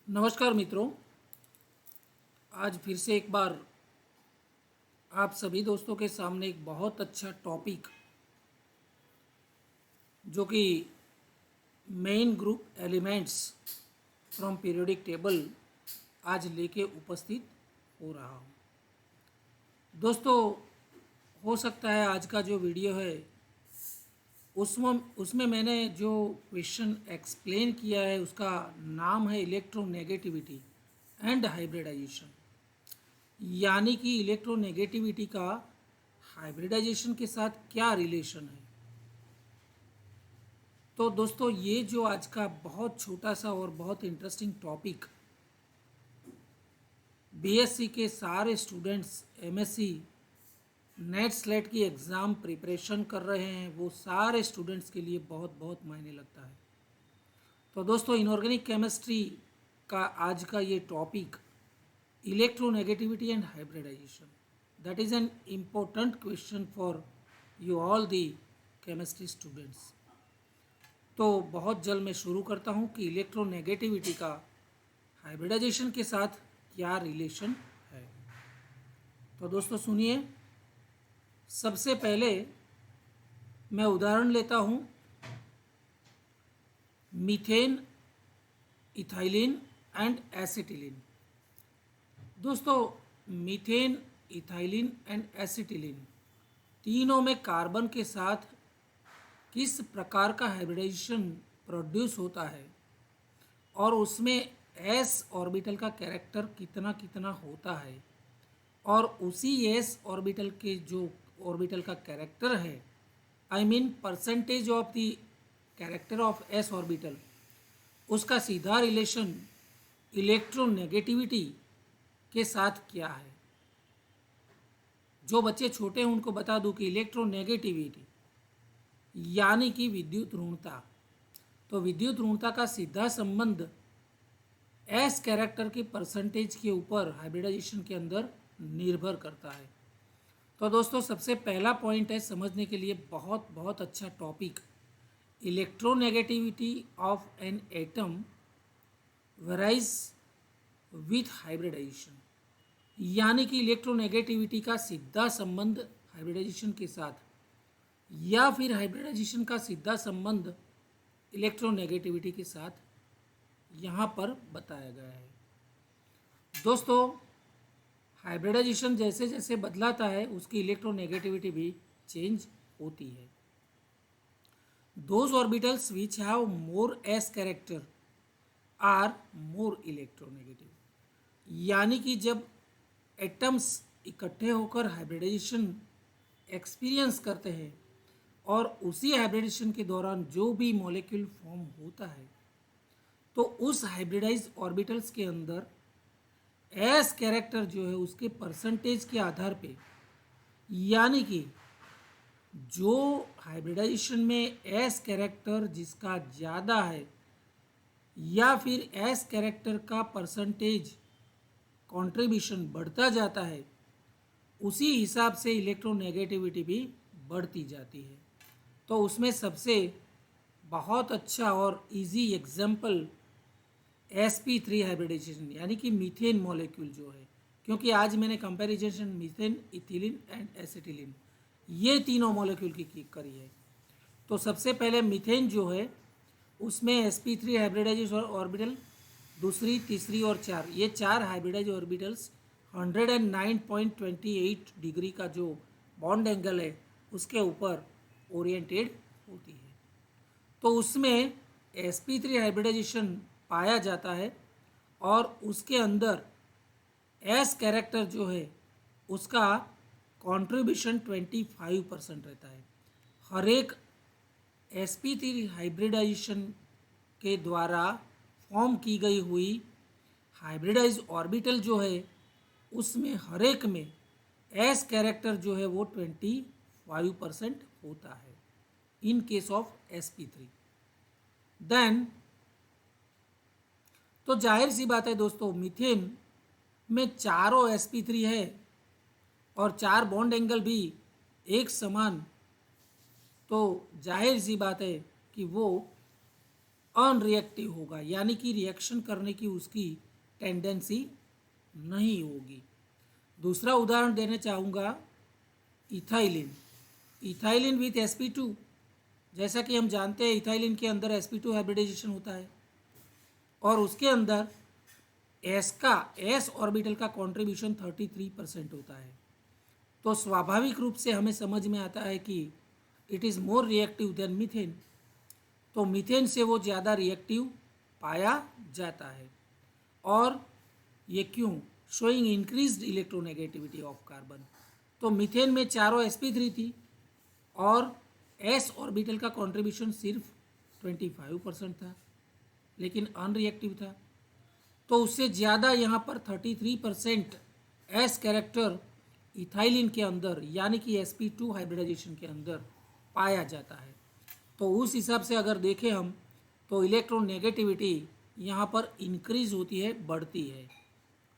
नमस्कार मित्रों। आज फिर से एक बार आप सभी दोस्तों के सामने एक बहुत अच्छा टॉपिक जो कि main group elements from periodic table आज लेके उपस्थित हो रहा हूँ। दोस्तों, हो सकता है आज का जो वीडियो है उसमें उसमें मैंने जो क्वेश्चन एक्सप्लेन किया है उसका नाम है इलेक्ट्रोनेगेटिविटी एंड हाइब्रिडाइजेशन, यानी कि इलेक्ट्रोनेगेटिविटी का हाइब्रिडाइजेशन के साथ क्या रिलेशन है। तो दोस्तों, ये जो आज का बहुत छोटा सा और बहुत इंटरेस्टिंग टॉपिक बीएससी के सारे स्टूडेंट्स एमएससी नेट स्लेट की एग्ज़ाम प्रिपरेशन कर रहे हैं, वो सारे स्टूडेंट्स के लिए बहुत बहुत मायने लगता है। तो दोस्तों, इनऑर्गेनिक केमिस्ट्री का आज का ये topic electronegativity and hybridization, that is an important question for you all the chemistry students। तो बहुत जल्द मैं शुरू करता हूँ कि इलेक्ट्रोनेगेटिविटी का हाइब्रिडाइजेशन के साथ क्या रिलेशन है। तो दोस्तों सुनिए, सबसे पहले मैं उदाहरण लेता हूँ मीथेन, इथाइलिन एंड एसिटिलिन। दोस्तों, मीथेन, इथाइलिन एंड एसिटिलिन तीनों में कार्बन के साथ किस प्रकार का हाइब्रिडाइजेशन प्रोड्यूस होता है और उसमें एस ऑर्बिटल का कैरेक्टर कितना कितना होता है, और उसी एस ऑर्बिटल के जो ऑर्बिटल का कैरेक्टर है, I mean percentage of the character of S orbital, उसका सीधा रिलेशन इलेक्ट्रोनेगेटिविटी के साथ क्या है। जो बच्चे छोटे हैं उनको बता दूं कि इलेक्ट्रोनेगेटिविटी यानी कि विद्युत ऋणता, तो विद्युत ऋणता का सीधा संबंध एस कैरेक्टर के परसेंटेज के ऊपर हाइब्रिडाइजेशन के अंदर निर्भर करता है। तो दोस्तों, सबसे पहला पॉइंट है समझने के लिए बहुत बहुत अच्छा topic, electronegativity of an atom varies with hybridization, यानी कि इलेक्ट्रोनेगेटिविटी का सीधा संबंध हाइब्रिडाइजेशन के साथ या फिर हाइब्रिडाइजेशन का सीधा संबंध इलेक्ट्रोनेगेटिविटी के साथ यहाँ पर बताया गया है। दोस्तों, हाइब्रिडाइजेशन जैसे जैसे बदलाता है उसकी इलेक्ट्रोनेगेटिविटी भी चेंज होती है। Those orbitals which have more s character are more electronegative, यानी कि जब एटम्स इकट्ठे होकर हाइब्रिडाइजेशन एक्सपीरियंस करते हैं और उसी हाइब्रिडेशन के दौरान जो भी मॉलिक्यूल फॉर्म होता है, तो उस हाइब्रिडाइज ऑर्बिटल्स के अंदर एस कैरेक्टर जो है उसके परसेंटेज के आधार पे, यानी कि जो हाइब्रिडाइजेशन में एस कैरेक्टर जिसका ज़्यादा है या फिर एस कैरेक्टर का परसेंटेज कंट्रीब्यूशन बढ़ता जाता है, उसी हिसाब से इलेक्ट्रोनेगेटिविटी भी बढ़ती जाती है। तो उसमें सबसे बहुत अच्छा और इजी एग्जाम्पल sp3 हाइब्रिडाइजेशन यानी कि मीथेन मॉलिक्यूल जो है, क्योंकि आज मैंने comparison methane, ethylene and acetylene ये तीनों मॉलिक्यूल की करी है। तो सबसे पहले मीथेन जो है उसमें sp3 हाइब्रिडाइज ऑर्बिटल, दूसरी, तीसरी और चार, ये चार हाइब्रिडाइज ऑर्बिटल्स 109.28 डिग्री का जो बॉन्ड एंगल है उसके ऊपर ओरिएंटेड होती है। तो उसमें sp3 हाइब्रिडाइजेशन पाया जाता है और उसके अंदर एस कैरेक्टर जो है उसका कंट्रीब्यूशन 25% रहता है। हर एक sp3 हाइब्रिडाइजेशन के द्वारा फॉर्म की गई हुई हाइब्रिडाइज ऑर्बिटल जो है उसमें हर एक में एस कैरेक्टर जो है वो 25% होता है in case of sp3। Then तो जाहिर सी बात है दोस्तों, मीथेन में चारों sp3 है और चार बॉन्ड एंगल भी एक समान, तो जाहिर सी बात है कि वो अनरिएक्टिव होगा, यानी कि रिएक्शन करने की उसकी टेंडेंसी नहीं होगी। दूसरा उदाहरण देना चाहूँगा इथाइलिन। इथाइलिन विथ sp2, जैसा कि हम जानते हैं इथाइलिन के अंदर sp2 हाइब्रिडाइजेशन होता है और उसके अंदर s ऑर्बिटल का कॉन्ट्रीब्यूशन 33% होता है। तो स्वाभाविक रूप से हमें समझ में आता है कि it is more reactive than methane. तो मीथेन से वो ज़्यादा रिएक्टिव पाया जाता है। और ये क्यों? Showing increased electronegativity of carbon. तो मीथेन में चारों sp3 थी और s ऑर्बिटल का कंट्रीब्यूशन सिर्फ 25% था, लेकिन अनरिएक्टिव था। तो उससे ज़्यादा यहाँ पर 33% s कैरेक्टर इथाइलिन के अंदर यानी कि sp2 हाइब्रिडाइजेशन के अंदर पाया जाता है। तो उस हिसाब से अगर देखें हम तो इलेक्ट्रोनेगेटिविटी यहाँ पर इंक्रीज होती है, बढ़ती है।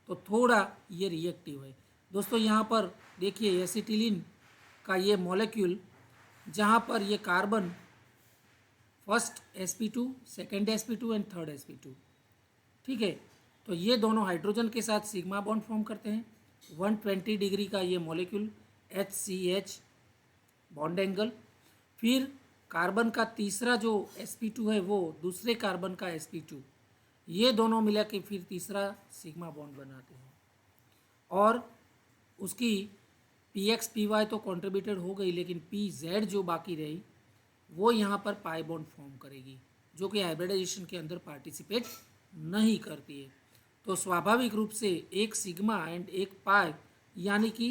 तो थोड़ा ये रिएक्टिव है। दोस्तों यहाँ पर देखिए एसिटिलीन का ये मॉलिक्यूल जहाँ पर ये carbon first sp2, second sp2 and third sp2, ठीक है। तो ये दोनों हाइड्रोजन के साथ सिग्मा बॉन्ड फॉर्म करते हैं। 120 डिग्री का ये मॉलिक्यूल HCH बॉन्ड एंगल। फिर कार्बन का तीसरा जो sp2 है वो दूसरे कार्बन का sp2, ये दोनों मिला के फिर तीसरा सिग्मा बॉन्ड बनाते हैं। और उसकी px py तो कंट्रीब्यूटेड हो गई, लेकिन pz जो बाकी रही वो यहाँ पर पाई बॉन्ड फॉर्म करेगी, जो कि हाइब्रिडाइजेशन के अंदर पार्टिसिपेट नहीं करती है। तो स्वाभाविक रूप से एक सिग्मा एंड एक पाई यानी कि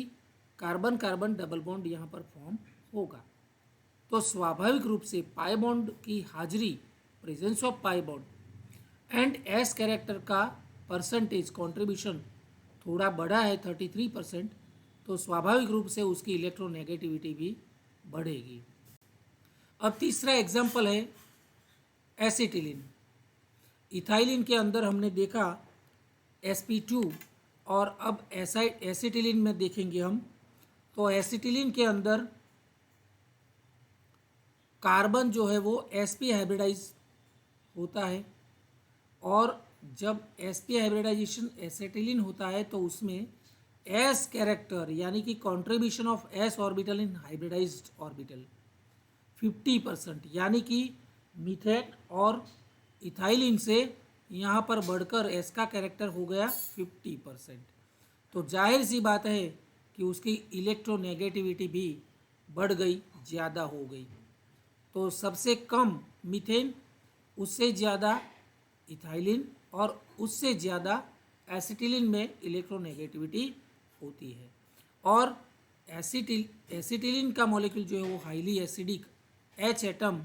कार्बन कार्बन डबल बॉन्ड यहाँ पर फॉर्म होगा। तो स्वाभाविक रूप से पाई बॉन्ड की हाजिरी, presence of pi bond and S character का परसेंटेज कंट्रीब्यूशन थोड़ा बढ़ा है 33%, तो स्वाभाविक रूप से उसकी इलेक्ट्रोनेगेटिविटी भी बढ़ेगी। अब तीसरा एग्जाम्पल है एसिटिलीन। इथाइलिन के अंदर हमने देखा sp2 और अब एसिटिलीन में देखेंगे हम। तो एसिटिलीन के अंदर कार्बन जो है वो sp हाइब्रिडाइज होता है और जब sp हाइब्रिडाइजेशन एसिटिलीन होता है तो उसमें s कैरेक्टर यानी कि contribution of s orbital in hybridised orbital 50%, यानी कि मीथेन और इथाइलिन से यहाँ पर बढ़कर s का कैरेक्टर हो गया 50%। तो जाहिर सी बात है कि उसकी इलेक्ट्रोनेगेटिविटी भी बढ़ गई, ज़्यादा हो गई। तो सबसे कम मीथेन, उससे ज़्यादा इथाइलिन और उससे ज़्यादा एसिटिलीन में इलेक्ट्रोनेगेटिविटी होती है। और एसिटिलीन का मॉलिक्यूल जो है वो highly acidic H atom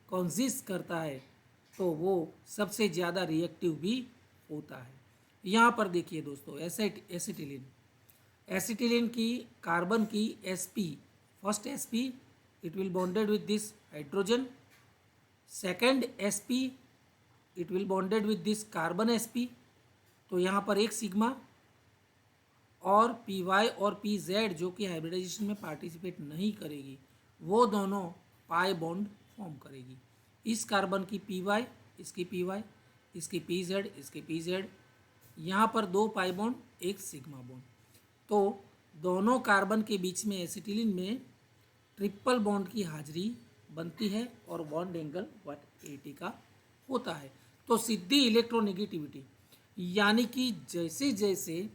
consist करता है, तो वो सबसे ज़्यादा रिएक्टिव भी होता है। यहाँ पर देखिए दोस्तों एसिटिलीन की कार्बन की sp, first sp it will bonded with this hydrogen, second sp it will bonded with this carbon sp, तो यहाँ पर एक सिग्मा, और py और pz जो कि हाइब्रिडाइजेशन में पार्टिसिपेट नहीं करेगी वो दोनों पाई बॉन्ड फॉर्म करेगी। इस कार्बन की py, इसकी py, इसकी pz, इसकी pz, यहाँ पर दो पाई बॉन्ड, एक सिग्मा बॉन्ड। तो दोनों कार्बन के बीच में एसिटिलीन में ट्रिपल बॉन्ड की हाजिरी बनती है और बॉन्ड एंगल 180 का होता है। तो सीधी इलेक्ट्रोनेगेटिविटी यानी कि जैसे जैसे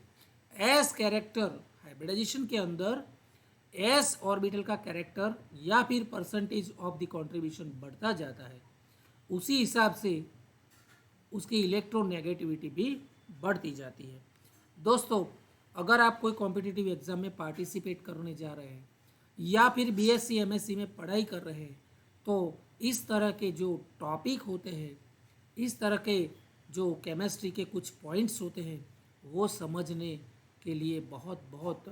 एस कैरेक्टर हाइब्रिडाइजेशन के अंदर एस ऑर्बिटल का कैरेक्टर या फिर परसेंटेज ऑफ द कंट्रीब्यूशन बढ़ता जाता है, उसी हिसाब से उसकी इलेक्ट्रोनेगेटिविटी भी बढ़ती जाती है। दोस्तों, अगर आप कोई कॉम्पिटिटिव एग्ज़ाम में पार्टिसिपेट करने जा रहे हैं या फिर बीएससी एमएससी में पढ़ाई कर रहे हैं, तो इस तरह के जो टॉपिक होते हैं, इस तरह के जो केमिस्ट्री के कुछ पॉइंट्स होते हैं, वो समझने के लिए बहुत बहुत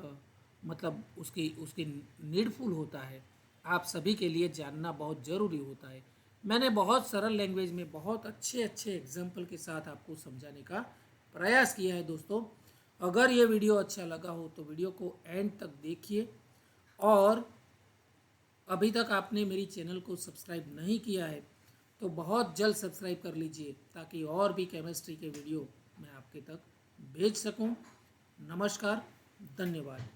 मतलब उसकी नीडफुल होता है। आप सभी के लिए जानना बहुत ज़रूरी होता है। मैंने बहुत सरल लैंग्वेज में बहुत अच्छे अच्छे एग्जाम्पल के साथ आपको समझाने का प्रयास किया है। दोस्तों, अगर ये वीडियो अच्छा लगा हो तो वीडियो को एंड तक देखिए, और अभी तक आपने मेरी चैनल को सब्सक्राइब नहीं किया है तो बहुत जल्द सब्सक्राइब कर लीजिए ताकि और भी केमिस्ट्री के वीडियो मैं आपके तक भेज सकूं। नमस्कार, धन्यवाद।